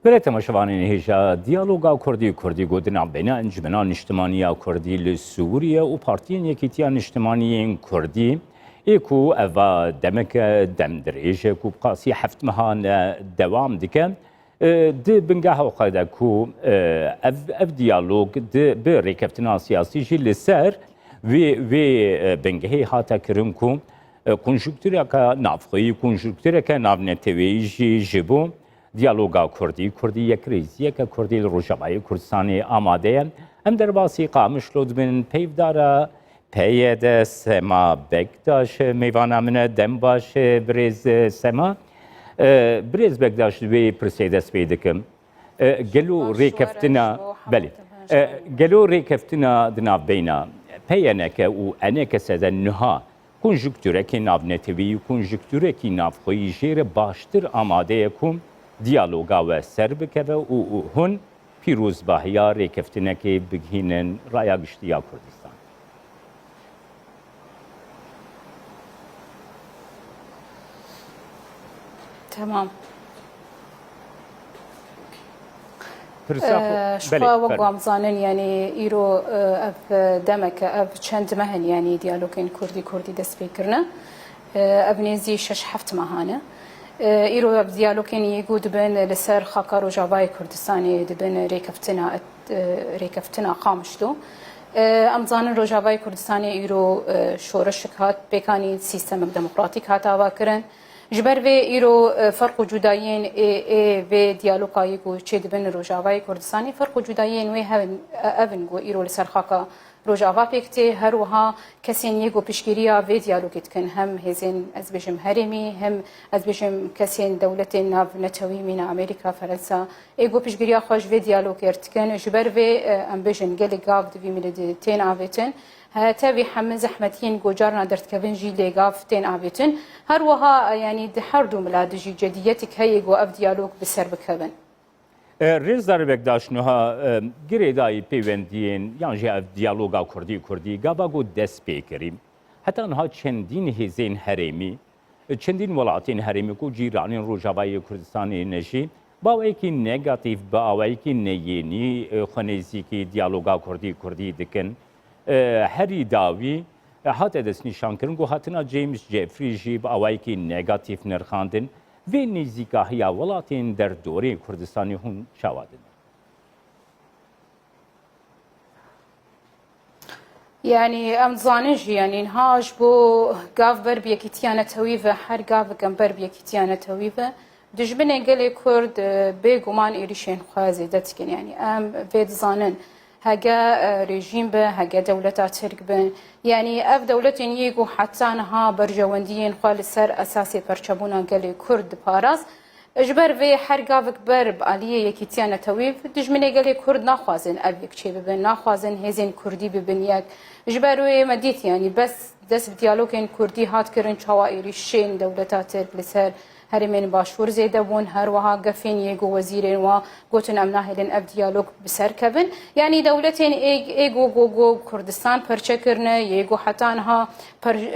برای تماشاوانین هیجا دیالوگا کردی گودنا بین انجمنان اجتماعی کردی لسوریه و پارتیین یکیتیان اجتماعی کردی ایکو اوا دمک دم دریجه کو قاسی هفت مهان دوام دکه د بنگاه و قاعده کو اف دیالوگ د به ریکفتنا سیاسی جی لسر و بنگهی هاتا کرن کو کنجکتورا کا نافخی کنجکتورا کا نافنتوی جی جبو دیالوگا کردی یک ریزیه که کردی روجبای کردستانی آماده هم در باسی قامش لودبن پیودارا پیاد سما بگداش میوان من دم باش بریز سما بریز بگداش دوی پرسیدس پیدکم گلو ریکفتنا بله گلو ریکفتنا دناف بینا پیانک و انک سدن نها کنجکتوره که نافنتوی کنجکتوره که نافخوی جیر باشتر آماده کم دیالوگا و سر بکوه و هن پیروز باهیا ریکفتنه که بگهینن رaya گشتیا کردستان. تمام. شخوا وقام زانن يعني إيرو أف دمك أف چند مهن يعني ديالوجين كردي دست فكرنا أبنيزي شش حفت مهانه إيرو ديالوجين يجود بين لسر خاكر وجاباي كردستاني دبن ريكفتنا قامشتو أم زانن رجاباي كردستاني إيرو شورش هات بكاني سيستم ديمقراطيك هاتا واكرن جبر و ایرو فرق جدایین و دیالوگایی کو چه دبن روجاوای کردستانی فرق جدایین و هفن گو ایرو لسرخاکا روجاوا پیکتی هر وها کسین یگو پیشگیریا و دیالوگیت کن هم هزین از بجم هرمی هم از بجم کسین دولت ناف نتوی من امریکا فرانسا ایگو پیشگیریا خوش و دیالوگیت کن جبر و ام بجن گلی گاف دوی ملد تین آویتن تابي حمد زحمتين جوجارنا درت كفن جي لقاف تين عبيتن هروها يعني دحردو ملاد جي جديتك هي جو اف ديالوج بسر بكفن رز در بگداش نها گریدای پیوندین یعنی جه اف دیالوگا کردی گابا گو دست پیکریم حتی انها چندین هزین هرمی چندین ولایتین هرمی کو جیرانین روجاوای کردستانی نشی با اوکی نگاتیو با اوکی نیینی خنیزی کی دیالوگا کردی دکن هری داوی حتی دست نشان کردن گو حتنا جیمز جفری جی با اوایی که نگاتیو نرخاندن و نزدیکایی ولایتین در دوره کردستانی هم شوادن. يعني ام زانج يعني نهاج بو قاف بر بيكتيانه تويفه هر قاف كم بر بيكتيانه تويفه دجبنه قال كرد بيغمان ايريشين خوازي دتكن يعني ام فيد زانن هجا رژیم به هجا دولت ترک به یعنی اف دولت یکو حتی نها برجواندین خال سر اساسی پرچبونا گلی کرد پاراس اجبر و هر گاوک برب علیه یکیتیان تویف دجمنه گلی کرد نخوازن اف یک چی ببن نخوازن هزین کردی ببن یک اجبر و مدیت یعنی بس دست دیالوگین کردی هات کرن چوائری شین دولت ترک لسر هرمين باشور زيدا بون هر وها قفين يجو وزيرين وقوتن امناهلن اف ديالوج بسركبن يعني دولتين ايجو جو كردستان پرچكرنه يجو حتى انها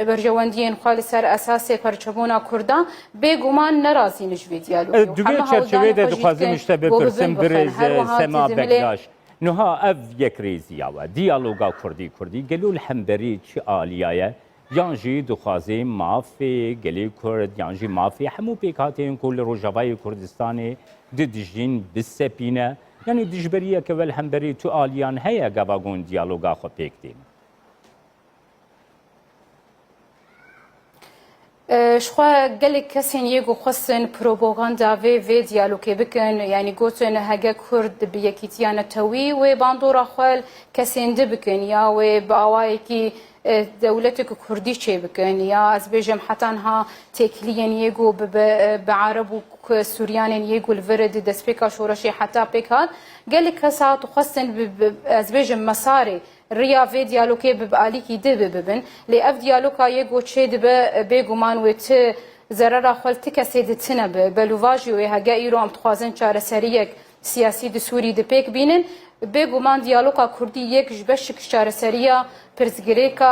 برجواندين خالص سر اساس پرچبونا كردا بگومان نرازي نجوي ديالوج دوگه چرچوه ده دخوازم اشتبه پرسم برز سما بگداش نها اف یک ریزی و دیالوگا کردی گلو الحمبری چی آلیایه یانجی دخوازی مافی گلی کرد یانجی مافی همو پیکاتین کل روجاوای کردستانی دجین بسپینه یعنی دجبریه که ول همبری تو آلیان هیا گواگون دیالوگا خو پیکتین شخوا قالك كسين يجو خصن بروباغندا في ديالوكي بكن يعني قوتن هجا كرد بيكيتيانا توي وباندورا خال كسين دبكن يا وباوايكي دولتك كردي شي بكن يا ازبيجم حتى انها تكليا يجو بعرب وسوريان يجو الفرد دسبيكا شورشي حتى بيكات قالك كسات خصن ازبيجم مساري ريا في ديالوكي بباليكي دببن لأف ديالوكا يجو تشيد بيجومان وت زرارا خلتك سيدتنا بلوفاجي وهجا إيرو أم تخازن شار سريك سياسي دسوري دبيك بينن بێگومان دیالۆگا کوردی یەک ji beşik çareseriya pirsgirêka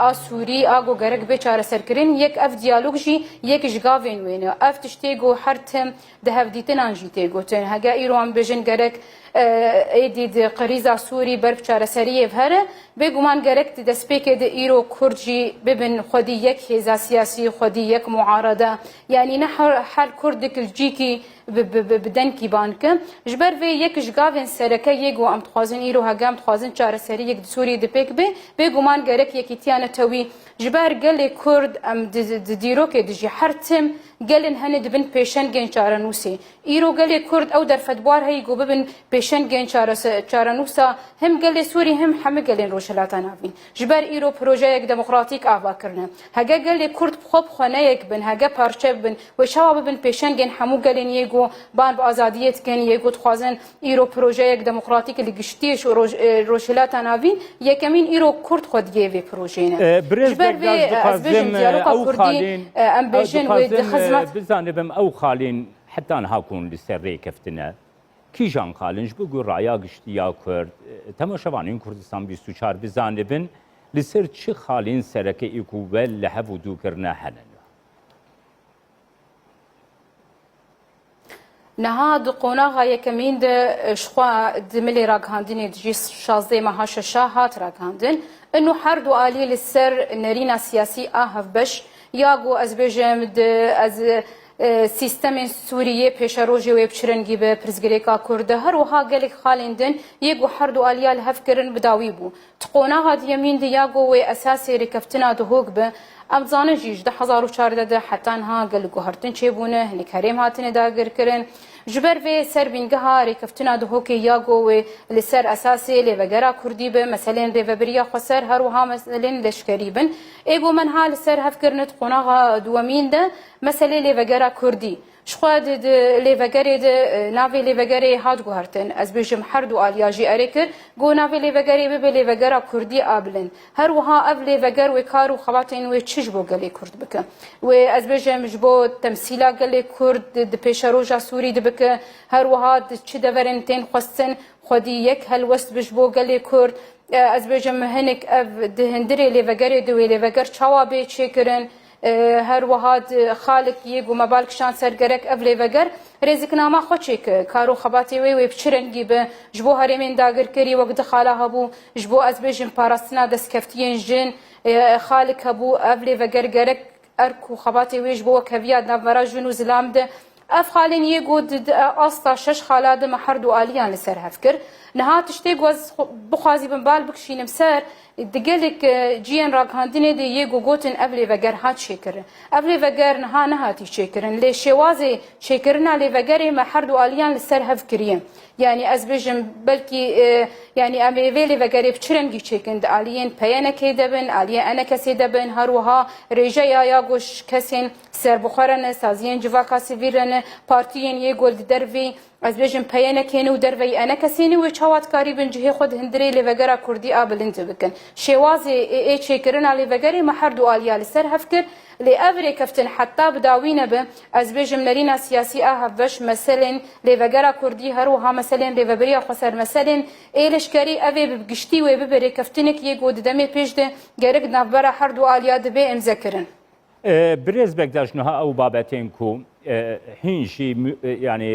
a Sûrî a gogerek bê çareserkirin yek ev diyalog jî yek ji gavên wê ne ev tiştê got her tim di hevdîtinan jî tê gotin hege îro em bêjin gerek êdî di qirîza Sûrî berf çareseriyê here bêguman gerek di destpêkê de îro Kurd jî bibin xwedî yek hêza siyasî xwedî yek muarada yanî ne her Kurdik cîkî bi denkî bankin ji ber vê yek ji gavên sereke yê got em dixwazin îro hege em dixwazin çareserî yek di Sûriyê dipêk bê bêguman gerek yekîtiyane tewî ji ber gelê Kurd em di dîrokê de jî her tim gelin hene dibin pêşengên çarenûsê îro gelê Kurd ew derfetbar heyî got bibin pêşengên çarenûsa hem gelê Sûrî hem hemû gelên Rojhilata Navîn ji ber îro projeyek demokratîk ava kirine hege gelê Kurd xwe xweneyek bin hege parçe bibin wê çawa bibin pêşengên hemû gelên yê got ban bi azadiyê dikin yê got dixwazin îro projeyek demokratîk li giştiyê Rojhilata Navîn yekemîn îro Kurd xwe digê vê projeyê ne ji ber vê ez bêjim diyaloga Kurdî em bêjin wê di xizmet بزانبم ئەو خاڵین حتان هاکوون لەسەر ڕێکەفتنە کیژان خاڵنج بگو ڕایا گشتیا کورد تەماشەوانین کوردستان 24 بزانبن لەسەر چ خاڵین سەرەکە ئیکوبە لە هەڤوو دووکردنە هەنن نها د قۆناغا یەکەمین de şxwa di milê ragihandinê dijî 16 meha şeşa hat ragihandin inu her du alî li ser nerîna siyasî a hevbeş ya got ez bêjim ez سیستمên Sûriyê pêşerojê wê biçirengî bi pirsgirêka Kurd de her wiha gelek xalên din yê got her du aliya li hev kirin bi dawî bû. Ti qonaxa diyemîn de ya got wê esasê rêkeftina di hok bi em zanin jî ji 2014 de hetan ha gelek guhertin çêbûne hinek herêm hatine dagirkirin ji ber vê serbîngeha rêkeftina di hokê ya got wê li ser esasê lêvegera Kurdî bi meselên rêveberiya xweser her wiha meselên leşkerî bin ê got min ha li ser hevkirinê ti qonaxa duwemîn de meselê lêvegera Kurdî şxwa di lêvegerê de navê lêvegerê hat guhertin ez bêjim her du aliya jî erê kir got navê lêvegerê bibe lêvegera Kurdî a bilin her wiha ev lêveger wê kar û xebatên wê çi ji bo gelê Kurd bikin wê ez bêjim ji bo temsîla gelê Kurd di pêşeroja Sûrî dibike her wiha çi deverên tên xwestin xwedî yek helwest bi ji bo gelê Kurd ez bêjim hinek ev di hindirê lêvegerê di wê lêveger çawa bê çêkirin her wiha xalek yê got mebal kişan ser gerek ev lêveger rêzîknama xwe çêk kar û xebatê wê wê biçirengî bi ji bo herêmên dagirkerî wek di xala hebû ji bo ez bêjim parastina destkeftiyên jin xalek hebû ev lêveger gerek erk û xebatê wê ji bo wek heviya navbera jin û zilam de ev xalên yê got asta şeş xala de me her du aliyan li ser hev kir niha tiştê got ez bixwazî bin bal bikişînim ser di gelek ciyên ragihandinê de yê got gotin ev lêveger hat çêkirin ev lêveger niha nehatî çêkirin lê şêwazê çêkirina lêvegerê me her du aliyan li ser hev kiriye yani ez bêjim belkî yani em ê vê lêvegerê bi çi rengî çêkin di aliyên peyenekê de bin aliyê enekesê de bin her wiha rêjeya ya got kesên serbixwe ne saziyên civaka sivîl re ne partiyên yê got di dervê ez bêjim peyenekê û derveyî enekesê ne wê çawatkarî bin cihê xwe di hindirê lêvegera Kurdî a bilind bikin şêwazê ê çêkirina lêvegerê me her du aliya li ser hev kir lê ev rêkeftin heta bi dawî nebe ez bêjim nerîna siyasî a hevbeş meselên lêvegera Kurdî her wiha meselên rêveberiya xweser meselên ê leşkerî ev ê bi giştî wê bibe rêkeftinek yê got di demê pêş de gerek navbera her du aliya dibe imzekirin برێز بەکداژنەها ئەو بابەتێن ku هینجی yani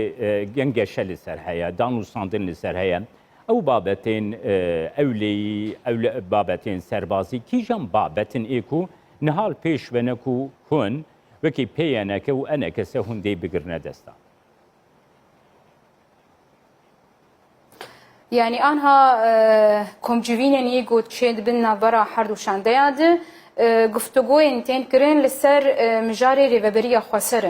gengêşe li ser heye danûstandin li ser heye ew babetên ewleyî babetên serbazî kîjan babetin ê ku nihal pêş vene ku hûn wekî pêyeneke û enekese hûn dê bigirine destan yani anha komcivînên yê got çê dibin navbera her du şandeya de گفتگوین تین کرن لسر مجاری ریوبریya خسر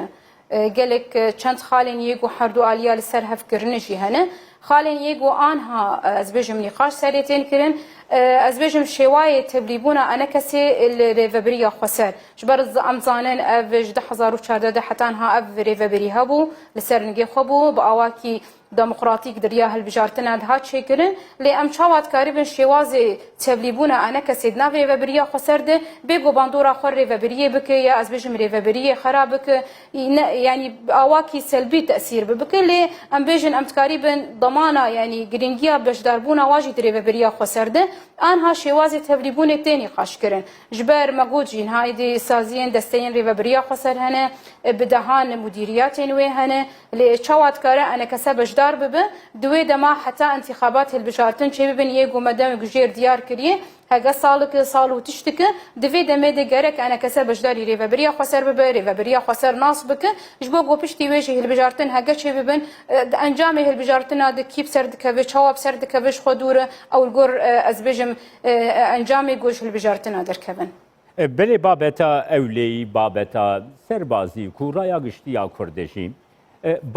gelek çend xalên yê got her du aliya li ser hev kirine jî hene xalên yê got anha ez bêjim nîqaş serê tên kirin ez bêjim şêwayê teblîbûna enekesê li rêveberiya xweser ji ber em zanin ev ji 2014 de hetan ha ev rêveberî hebû li ser nigê xwe bû bi awakî demokratîk diriya hilbijartina hat çêkirin lê em çawatkarî bin şêwazê tevlîbûna enekesê di nav rêveberiya xweser de bêgo bandora xwe rêveberiyê bike ya ez bêjim rêveberiyê xera bike yani awakî selbî tesîr bike lê em bêjin em dikarî bin دمانا يعني گرنگیا بشداربونا واجی دریو بریا خسرده آنها شوازی تبلیبون تینی خاش کرن جبر مگوجین هایدی سازین دستین ریو بریا خسر هنه بدهان مدیریات نوی هنه لچوات کاره انا کسا بشدار ببه دوی دما حتی انتخابات البشارتن چه ببین یگو مدام گجیر دیار کریه هەگە ساڵ و تشتکە دەوێ دەمێدە گەرەک ئەنە کەسە بەشداری ڕێڤەبەریە خۆسەر ببە ڕێڤەبەریە خۆسەر ناس بکە ژ بۆ پشتی وێژی هەلبژارتن هەگە چێ ببن ئەنجامی هەلبژارتنا دکی بسەر دکەوێ چاوە بسەر دکەوێش خۆ دوورە ئەو گۆر ئەس بێژم ئەنجامی گۆژ هەلبژارتنا دەرکەبن. بلێ بابەتە ئەولەی بابەتە سەربازی و ڕایا گشتیا کوردەژی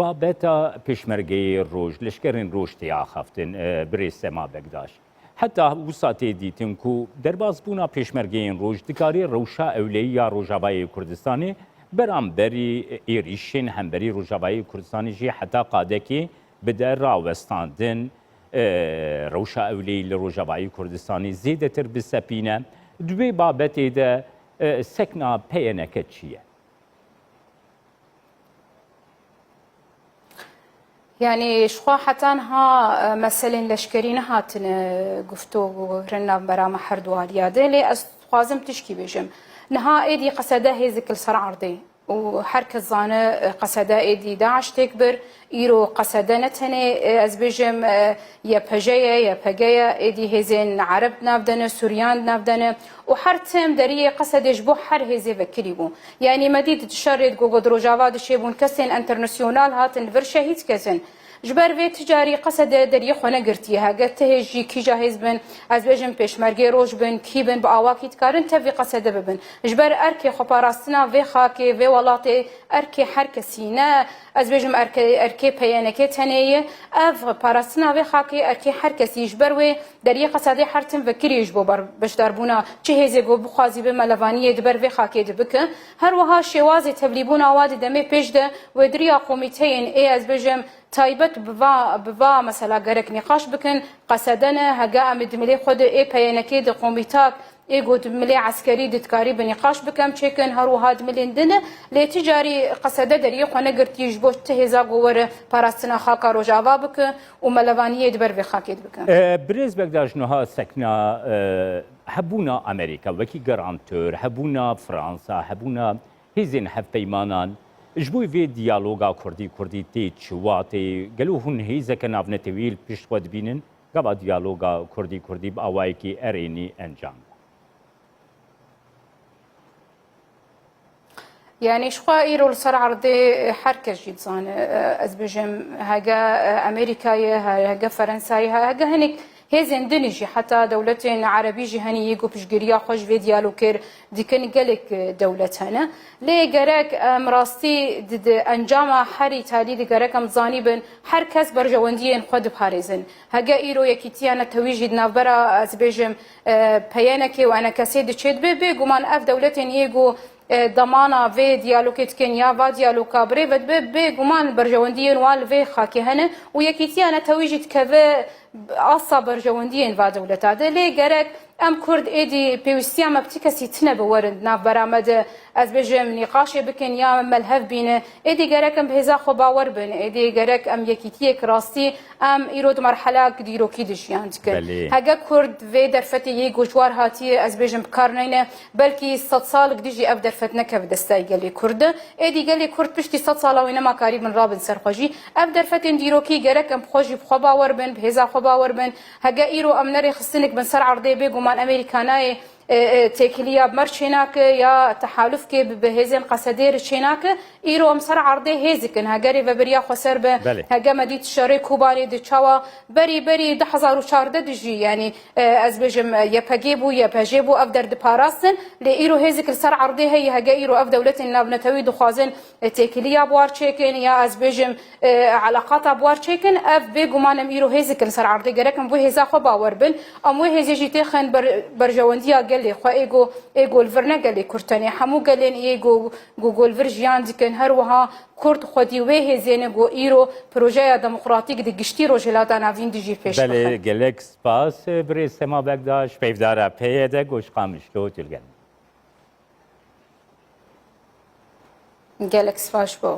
بابەتە پێشمەرگەی ڕۆژ لەشکرین ڕۆژتیا خەفتن برێ سەما بەگداش. حتی وساتی دیتن کو درباز بونا پیشمرگین روج دکاری روشا اولی یا روجاوای کردستانی برانبری ایریشین همبری روجاوای کردستانی جی حتی قاده کی بده راوستاندن روشا اولی لروجاوای کردستانی زیده تر بسپینه دوی بابتی ده سکنا پینکه چیه؟ يعني شخوا حتى ها مثلا لشكرين هاتن قفتو رنا برا حردوال ياده لي خوازم تشكي بيجم نها ايدي قصده هيزك السر عرضي وحركة زانه قصده ايدي داعش تكبر ايرو قصده نتني از بيجم يا بجايا يا بجايا ايدي هيزين عرب نافدنه سوريان نافدنه وحرتم دريه قصده جبو حر هيزي فكريبو يعني مديد تشرد جوجو دروجافا دشيبون كسن انترناسيونال هاتن فرشهيت كسن جبر في تجاري قصده دريه خونه قرتيها قلت هجي كي جاهز بن از بيجم پیشمرگی روج بن کی بن باواکی تکارن تفی قصده ببن جبر ارکی خباراستنا في خاكي في ولاطي ارکی هر کسینه از بيجم ارکی پیانکه تنیه اف باراستنا في خاكي ارکی هر کسی جبر و دريه قصده حرتم فکریش بو باش داربونا چه هزه گو بخوازی به ملوانی دبر في خاكي دبک هر وها شوازی تبلیبونا وادي دمه پیش ده و دریا قومیتین ای از بيجم تایبەت بوا مثلا گەرەک نقاش بکن قەسەدەنە هەگا ئەمە دملێ خۆدە ئێ پەیەنەکەی دە قۆمیتاک ئێ گۆ دملێ عسکەری دتکاری بنقاش بکەم چێکن هەروەها دملێندنە لێ تجاری قەسەدە دەریە خۆ نەگرتیش بۆ تهێزا گۆوەرە پاراستنا خاکا ڕۆژاوا بکە و مەلەوانیە دبەر vê خاکێت بکەن. برێز بەگداژنەها سەکنا هەبوونا ئەمریکا وەکی گەرانتۆر هەبوونا فرانسا هەبوونا هیزین هەفپەیمانان جبوی وی دیالوگا کردی تی چواتی گلو هون هیزه که نافنتویل پیش خود بینن گبا دیالوگا کردی با آوایی که ارینی انجام. يعني شخوا إيرو السر عرضي حركة جيد زان از بجم هاجا أمريكاية هاجا فرنساية هاجا هنيك هزين دنيجي حتى دولتين عربي جهني يجو بشجريا خوش في ديالو كير ديكن قالك دولتنا ليه جرك مراستي ضد أنجام حري تالي دي جرك مزاني بن حركز برجواندين خد بحارزن هجا إيرو يكتيانا تويجي نافبرا از بيجم بيانك وأنا كسيد تشد بجمان أف دولتين يجو ضمانه في ديالوكيت كينيا و ديالوكا بريفت بجمان برجواندين وال في خاكي هنا ويكتيانا تويجي تكفي أصلا برجواندين و دولتا ليه جرك ام كرد ايدي بيوستيا ما بتكسي تنا بورد ناف برامد از بجم نقاش بكن يا ملهف بين ايدي جرك بهزا خو باور بن ايدي جرك ام يكيتيك راستي ام ايرود مرحله ديرو كيدش يعني هاجا كرد في درفتي يجو جوار هاتي از بجم بكارنينه بلكي 100 سال ديجي اف درفتنا كف دستاي قالي كرد ايدي قالي كرد بشتي 100 سال وينما قريب من رابن سرخوجي اف درفتين ديرو كي جرك ام خوجي بخو باور بن بهزا خو باور بن هاجا ايرو ام نري خصنك بن سر عرضي بيجو أمريكاناي تكليا مرشيناك يا تحالف كي بهزين قصدير شيناك إيرو أمسر عرضي هزكن هجري وبريا خسر به هجا مديت شاري كوباني دشوا بري 10,000 دجي يعني از بجم يبجيبو أفدر دباراسن لإيرو هزك السر عرضي هي هجا إيرو أف دولة نبنتوي دخازن تكليا بوارشيكن يا از بجم علاقات بوارشيكن أف بيجومان إيرو هزك السر عرضي جركم بو هزا خبا وربن أم وهزي تخن برجوانديا قال خو ايجو الفرنا قال لي كرتاني حمو قال لي ايجو جوجل فرجيان ديكن هروها كرت خدي ويه زينغو ايرو بروجيا ديمقراطيك دي گشتي روجلادا نافين دي جي فيش بله گلک سپاس بري سما بگداش پیفدارا پیده گوش قامشلو تلگن گلک سپاس بو